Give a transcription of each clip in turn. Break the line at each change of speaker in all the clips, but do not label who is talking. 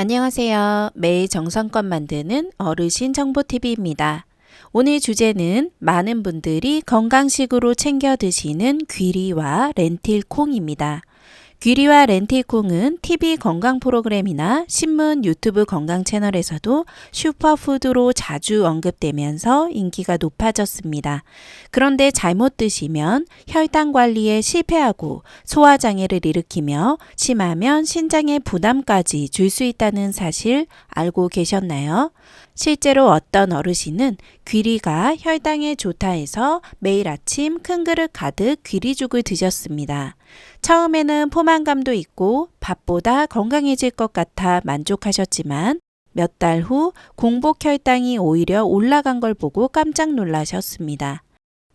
안녕하세요. 매일 정성껏 만드는 어르신 정보TV입니다. 오늘 주제는 많은 분들이 건강식으로 챙겨 드시는 귀리와 렌틸콩입니다. 귀리와 렌틸콩은 TV 건강 프로그램이나 신문, 유튜브 건강 채널에서도 슈퍼푸드로 자주 언급되면서 인기가 높아졌습니다. 그런데 잘못 드시면 혈당 관리에 실패하고 소화장애를 일으키며 심하면 신장에 부담까지 줄 수 있다는 사실 알고 계셨나요? 실제로 어떤 어르신은 귀리가 혈당에 좋다 해서 매일 아침 큰 그릇 가득 귀리죽을 드셨습니다. 처음에는 포만감도 있고 밥보다 건강해질 것 같아 만족하셨지만 몇 달 후 공복 혈당이 오히려 올라간 걸 보고 깜짝 놀라셨습니다.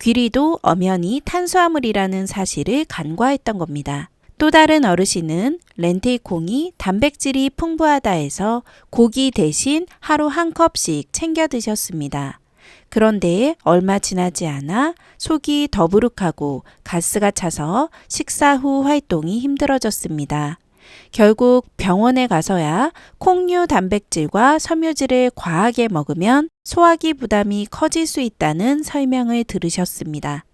귀리도 엄연히 탄수화물이라는 사실을 간과했던 겁니다. 또 다른 어르신은 렌틸콩이 단백질이 풍부하다 해서 고기 대신 하루 한 컵씩 챙겨 드셨습니다. 그런데 얼마 지나지 않아 속이 더부룩하고 가스가 차서 식사 후 활동이 힘들어졌습니다. 결국 병원에 가서야 콩류 단백질과 섬유질을 과하게 먹으면 소화기 부담이 커질 수 있다는 설명을 들으셨습니다.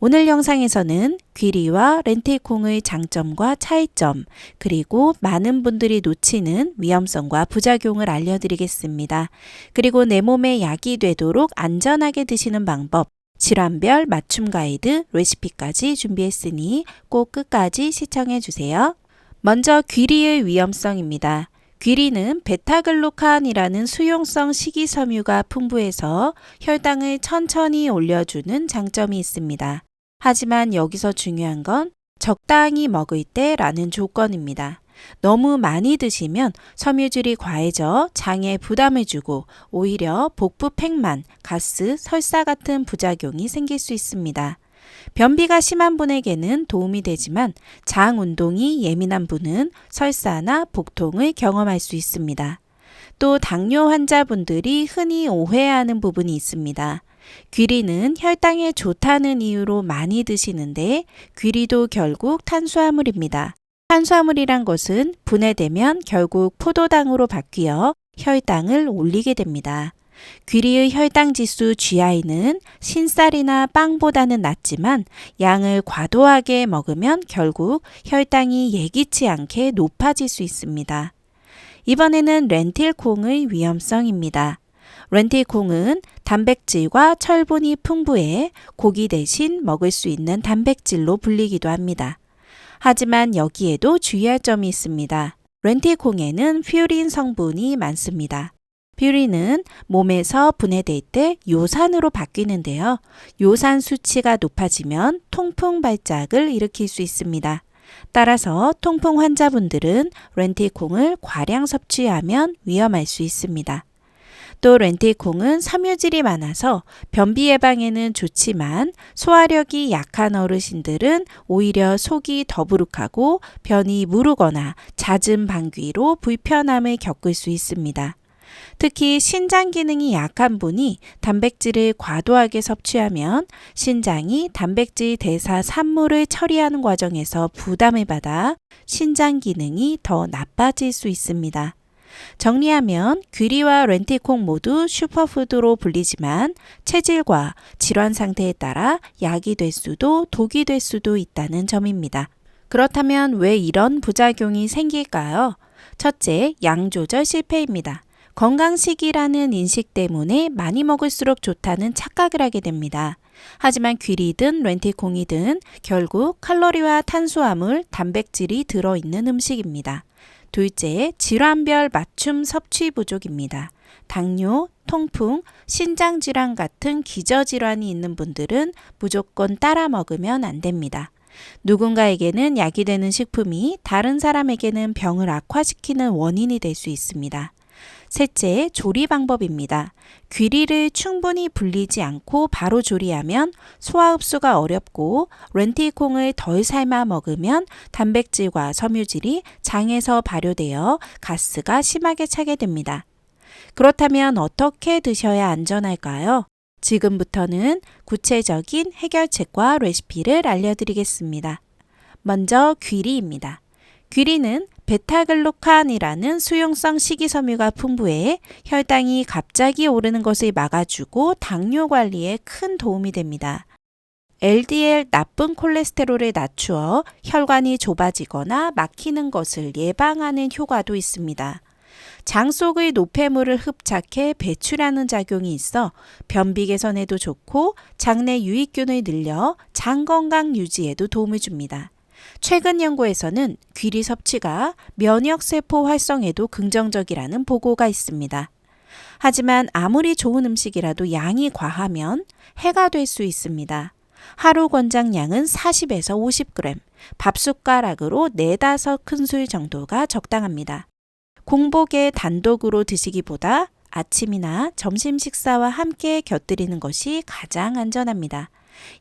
오늘 영상에서는 귀리와 렌틸콩의 장점과 차이점, 그리고 많은 분들이 놓치는 위험성과 부작용을 알려드리겠습니다. 그리고 내 몸에 약이 되도록 안전하게 드시는 방법, 질환별 맞춤 가이드, 레시피까지 준비했으니 꼭 끝까지 시청해주세요. 먼저 귀리의 위험성입니다. 귀리는 베타글루칸이라는 수용성 식이섬유가 풍부해서 혈당을 천천히 올려주는 장점이 있습니다. 하지만 여기서 중요한 건 적당히 먹을 때라는 조건입니다. 너무 많이 드시면 섬유질이 과해져 장에 부담을 주고 오히려 복부 팽만, 가스, 설사 같은 부작용이 생길 수 있습니다. 변비가 심한 분에게는 도움이 되지만 장 운동이 예민한 분은 설사나 복통을 경험할 수 있습니다. 또 당뇨 환자분들이 흔히 오해하는 부분이 있습니다. 귀리는 혈당에 좋다는 이유로 많이 드시는데 귀리도 결국 탄수화물입니다. 탄수화물이란 것은 분해되면 결국 포도당으로 바뀌어 혈당을 올리게 됩니다. 귀리의 혈당 지수 GI는 신쌀이나 빵보다는 낮지만 양을 과도하게 먹으면 결국 혈당이 예기치 않게 높아질 수 있습니다. 이번에는 렌틸콩의 위험성입니다. 렌틸콩은 단백질과 철분이 풍부해 고기 대신 먹을 수 있는 단백질로 불리기도 합니다. 하지만 여기에도 주의할 점이 있습니다. 렌틸콩에는 퓨린 성분이 많습니다. 퓨린은 몸에서 분해될 때 요산으로 바뀌는데요. 요산 수치가 높아지면 통풍 발작을 일으킬 수 있습니다. 따라서 통풍 환자분들은 렌틸콩을 과량 섭취하면 위험할 수 있습니다. 또 렌틸콩은 섬유질이 많아서 변비 예방에는 좋지만 소화력이 약한 어르신들은 오히려 속이 더부룩하고 변이 무르거나 잦은 방귀로 불편함을 겪을 수 있습니다. 특히 신장 기능이 약한 분이 단백질을 과도하게 섭취하면 신장이 단백질 대사 산물을 처리하는 과정에서 부담을 받아 신장 기능이 더 나빠질 수 있습니다. 정리하면 귀리와 렌틸콩 모두 슈퍼푸드로 불리지만 체질과 질환 상태에 따라 약이 될 수도 독이 될 수도 있다는 점입니다. 그렇다면 왜 이런 부작용이 생길까요? 첫째, 양 조절 실패입니다. 건강식이라는 인식 때문에 많이 먹을수록 좋다는 착각을 하게 됩니다. 하지만 귀리든 렌틸콩이든 결국 칼로리와 탄수화물, 단백질이 들어있는 음식입니다. 둘째, 질환별 맞춤 섭취 부족입니다. 당뇨, 통풍, 신장질환 같은 기저질환이 있는 분들은 무조건 따라 먹으면 안 됩니다. 누군가에게는 약이 되는 식품이 다른 사람에게는 병을 악화시키는 원인이 될 수 있습니다. 셋째, 조리 방법입니다. 귀리를 충분히 불리지 않고 바로 조리하면 소화 흡수가 어렵고 렌틸콩을 덜 삶아 먹으면 단백질과 섬유질이 장에서 발효되어 가스가 심하게 차게 됩니다. 그렇다면 어떻게 드셔야 안전할까요? 지금부터는 구체적인 해결책과 레시피를 알려드리겠습니다. 먼저 귀리입니다. 귀리는 베타글루칸이라는 수용성 식이섬유가 풍부해 혈당이 갑자기 오르는 것을 막아주고 당뇨 관리에 큰 도움이 됩니다. LDL 나쁜 콜레스테롤을 낮추어 혈관이 좁아지거나 막히는 것을 예방하는 효과도 있습니다. 장 속의 노폐물을 흡착해 배출하는 작용이 있어 변비 개선에도 좋고 장내 유익균을 늘려 장 건강 유지에도 도움을 줍니다. 최근 연구에서는 귀리 섭취가 면역세포 활성에도 긍정적이라는 보고가 있습니다. 하지만 아무리 좋은 음식이라도 양이 과하면 해가 될 수 있습니다. 하루 권장량은 40에서 50g, 밥숟가락으로 4-5큰술 정도가 적당합니다. 공복에 단독으로 드시기보다 아침이나 점심 식사와 함께 곁들이는 것이 가장 안전합니다.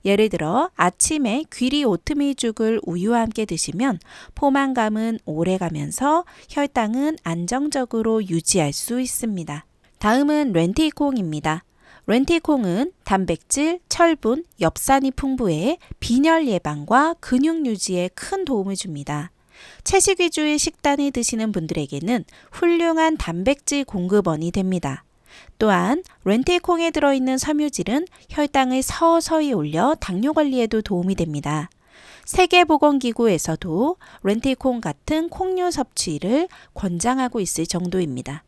예를 들어 아침에 귀리 오트밀죽을 우유와 함께 드시면 포만감은 오래가면서 혈당은 안정적으로 유지할 수 있습니다. 다음은 렌틸콩입니다. 렌틸콩은 단백질, 철분, 엽산이 풍부해 빈혈 예방과 근육 유지에 큰 도움을 줍니다. 채식 위주의 식단을 드시는 분들에게는 훌륭한 단백질 공급원이 됩니다. 또한 렌틸콩에 들어있는 섬유질은 혈당을 서서히 올려 당뇨 관리에도 도움이 됩니다. 세계보건기구에서도 렌틸콩 같은 콩류 섭취를 권장하고 있을 정도입니다.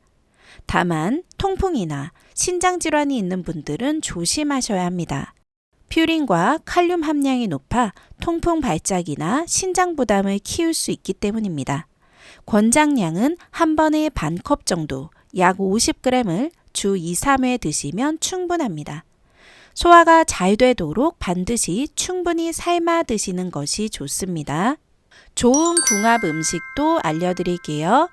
다만 통풍이나 신장질환이 있는 분들은 조심하셔야 합니다. 퓨린과 칼륨 함량이 높아 통풍 발작이나 신장 부담을 키울 수 있기 때문입니다. 권장량은 한 번에 반 컵 정도, 약 50g을 주 2-3회 드시면 충분합니다. 소화가 잘 되도록 반드시 충분히 삶아 드시는 것이 좋습니다. 좋은 궁합 음식도 알려드릴게요.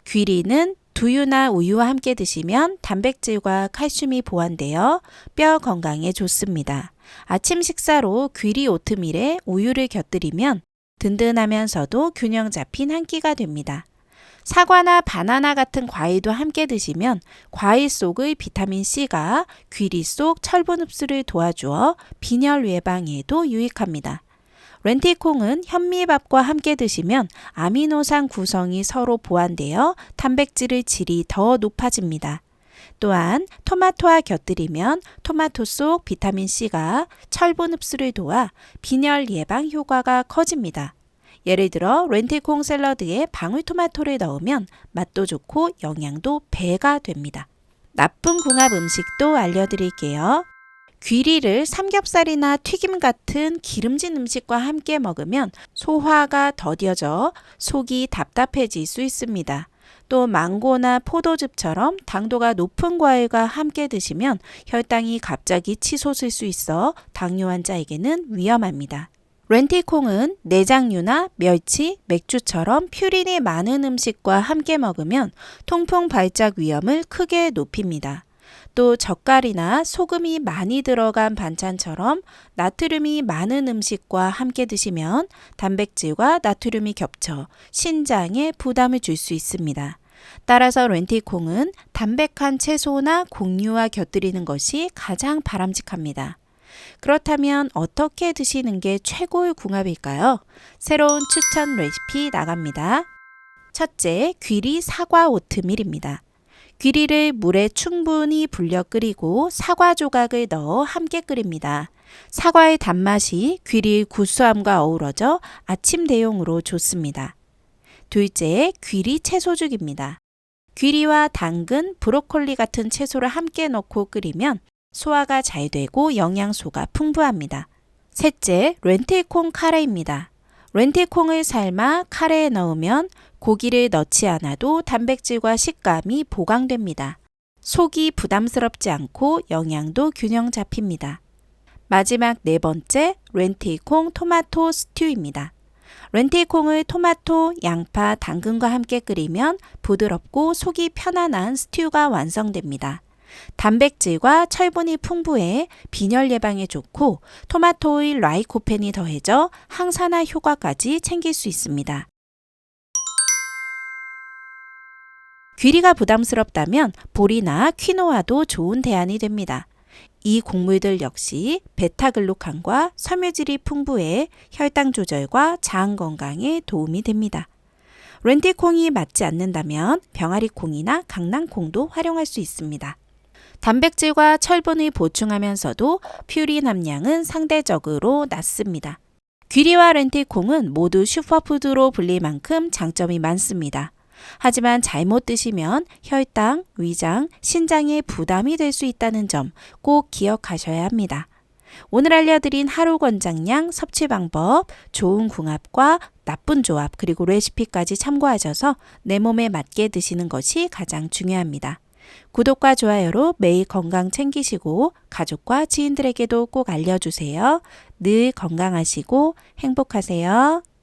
귀리는 두유나 우유와 함께 드시면 단백질과 칼슘이 보완되어 뼈 건강에 좋습니다. 아침 식사로 귀리 오트밀에 우유를 곁들이면 든든하면서도 균형 잡힌 한 끼가 됩니다. 사과나 바나나 같은 과일도 함께 드시면 과일 속의 비타민C가 귀리 속 철분 흡수를 도와주어 빈혈 예방에도 유익합니다. 렌틸콩은 현미밥과 함께 드시면 아미노산 구성이 서로 보완되어 단백질의 질이 더 높아집니다. 또한 토마토와 곁들이면 토마토 속 비타민C가 철분 흡수를 도와 빈혈 예방 효과가 커집니다. 예를 들어 렌틸콩 샐러드에 방울토마토를 넣으면 맛도 좋고 영양도 배가 됩니다. 나쁜 궁합 음식도 알려드릴게요. 귀리를 삼겹살이나 튀김 같은 기름진 음식과 함께 먹으면 소화가 더뎌져 속이 답답해질 수 있습니다. 또 망고나 포도즙처럼 당도가 높은 과일과 함께 드시면 혈당이 갑자기 치솟을 수 있어 당뇨 환자에게는 위험합니다. 렌틸콩은 내장류나 멸치, 맥주처럼 퓨린이 많은 음식과 함께 먹으면 통풍 발작 위험을 크게 높입니다. 또 젓갈이나 소금이 많이 들어간 반찬처럼 나트륨이 많은 음식과 함께 드시면 단백질과 나트륨이 겹쳐 신장에 부담을 줄 수 있습니다. 따라서 렌틸콩은 담백한 채소나 곡류와 곁들이는 것이 가장 바람직합니다. 그렇다면 어떻게 드시는 게 최고의 궁합일까요? 새로운 추천 레시피 나갑니다. 첫째, 귀리 사과 오트밀입니다. 귀리를 물에 충분히 불려 끓이고 사과 조각을 넣어 함께 끓입니다. 사과의 단맛이 귀리의 구수함과 어우러져 아침 대용으로 좋습니다. 둘째, 귀리 채소죽입니다. 귀리와 당근, 브로콜리 같은 채소를 함께 넣고 끓이면 소화가 잘 되고 영양소가 풍부합니다. 셋째, 렌틸콩 카레입니다. 렌틸콩을 삶아 카레에 넣으면 고기를 넣지 않아도 단백질과 식감이 보강됩니다. 속이 부담스럽지 않고 영양도 균형 잡힙니다. 마지막 네 번째, 렌틸콩 토마토 스튜입니다. 렌틸콩을 토마토, 양파, 당근과 함께 끓이면 부드럽고 속이 편안한 스튜가 완성됩니다. 단백질과 철분이 풍부해 빈혈 예방에 좋고 토마토의 라이코펜이 더해져 항산화 효과까지 챙길 수 있습니다. 귀리가 부담스럽다면 보리나 퀴노아도 좋은 대안이 됩니다. 이 곡물들 역시 베타글루칸과 섬유질이 풍부해 혈당 조절과 장 건강에 도움이 됩니다. 렌틸콩이 맞지 않는다면 병아리콩이나 강낭콩도 활용할 수 있습니다. 단백질과 철분을 보충하면서도 퓨린 함량은 상대적으로 낮습니다. 귀리와 렌틸콩은 모두 슈퍼푸드로 불릴 만큼 장점이 많습니다. 하지만 잘못 드시면 혈당, 위장, 신장에 부담이 될 수 있다는 점 꼭 기억하셔야 합니다. 오늘 알려드린 하루 권장량 섭취 방법, 좋은 궁합과 나쁜 조합, 그리고 레시피까지 참고하셔서 내 몸에 맞게 드시는 것이 가장 중요합니다. 구독과 좋아요로 매일 건강 챙기시고 가족과 지인들에게도 꼭 알려주세요. 늘 건강하시고 행복하세요.